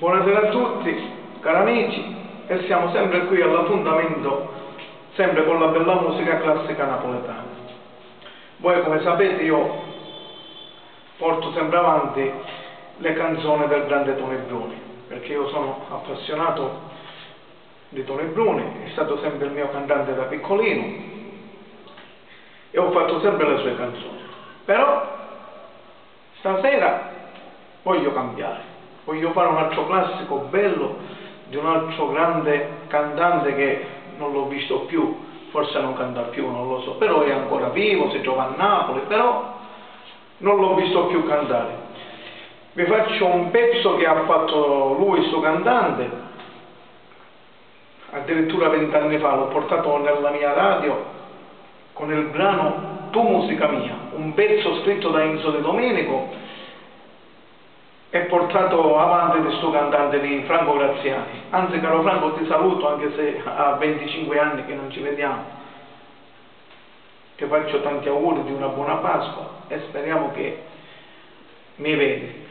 Buonasera a tutti, cari amici, e siamo sempre qui all'appuntamento, sempre con la bella musica classica napoletana. Voi come sapete io porto sempre avanti le canzoni del grande Tony Bruni, perché io sono appassionato di Tony Bruni, è stato sempre il mio cantante da piccolino e ho fatto sempre le sue canzoni. Però stasera voglio cambiare. Voglio fare un altro classico bello di un altro grande cantante che non l'ho visto più, forse non canta più, non lo so, però è ancora vivo, si trova a Napoli, però non l'ho visto più cantare. Vi faccio un pezzo che ha fatto lui, suo cantante, addirittura 20 anni fa, l'ho portato nella mia radio con il brano Tu musica mia, un pezzo scritto da Enzo De Domenico e portato avanti di sto cantante di Franco Graziani. Anzi, caro Franco, ti saluto anche se ha 25 anni che non ci vediamo. Ti faccio tanti auguri di una buona Pasqua e speriamo che mi vedi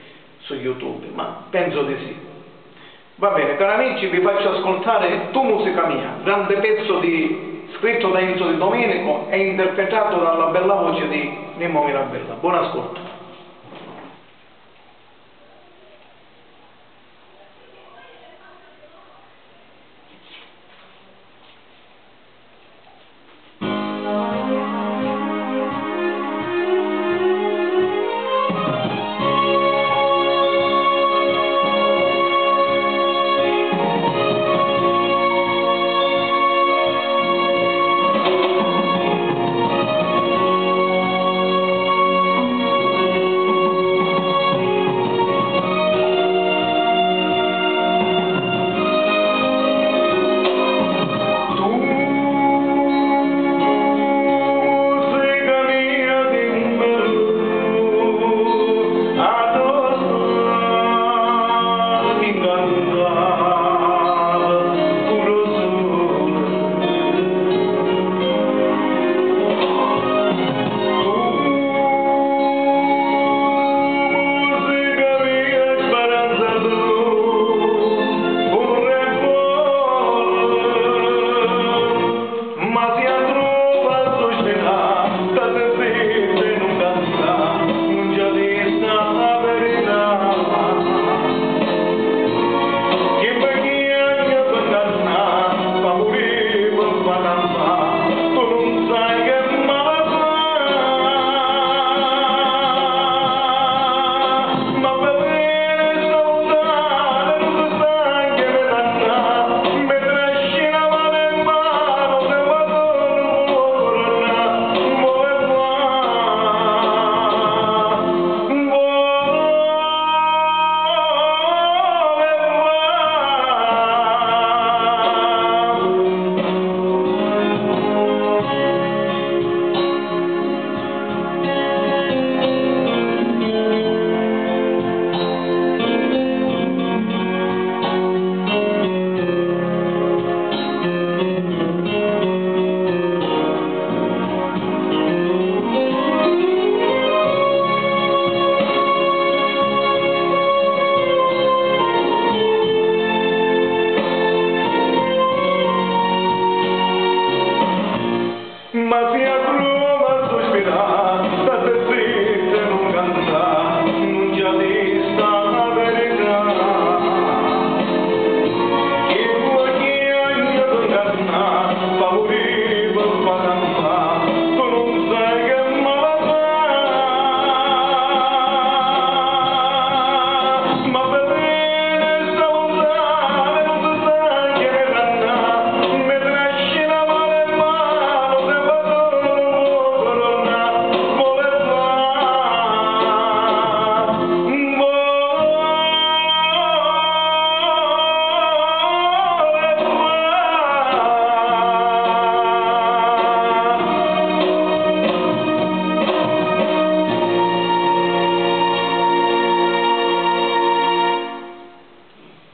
su YouTube, ma penso di sì. Va bene, cari amici, vi faccio ascoltare Tu musica mia, grande pezzo scritto da Enzo Di Domenico e interpretato dalla bella voce di Mimmo Mirabella. Buon ascolto.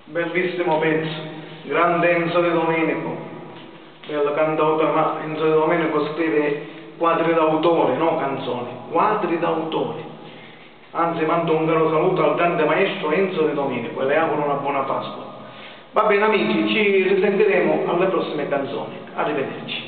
Bellissimo pezzo, grande Enzo De Domenico, bello cantautore, ma Enzo De Domenico scrive quadri d'autore, no canzoni, quadri d'autore. anzi mando un caro saluto al grande maestro Enzo De Domenico e le auguro una buona Pasqua. Va bene amici, ci risentiremo alle prossime canzoni, arrivederci.